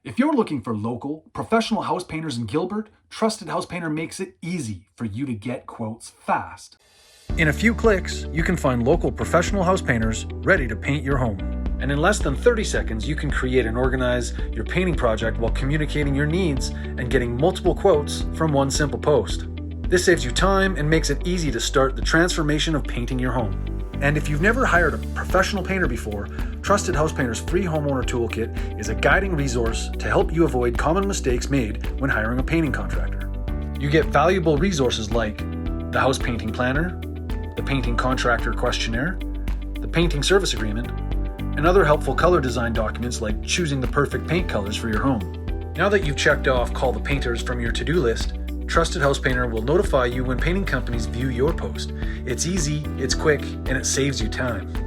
If you're looking for local, professional house painters in Gilbert, Trusted House Painter makes it easy for you to get quotes fast. In a few clicks, you can find local professional house painters ready to paint your home. And in less than 30 seconds, you can create and organize your painting project while communicating your needs and getting multiple quotes from one simple post. This saves you time and makes it easy to start the transformation of painting your home. And if you've never hired a professional painter before, Trusted House Painter's free homeowner toolkit is a guiding resource to help you avoid common mistakes made when hiring a painting contractor. You get valuable resources like the house painting planner, the painting contractor questionnaire, the painting service agreement, and other helpful color design documents like choosing the perfect paint colors for your home. Now that you've checked off Call the Painters from your to-do list, Trusted House Painter will notify you when painting companies view your post. It's easy, it's quick, and it saves you time.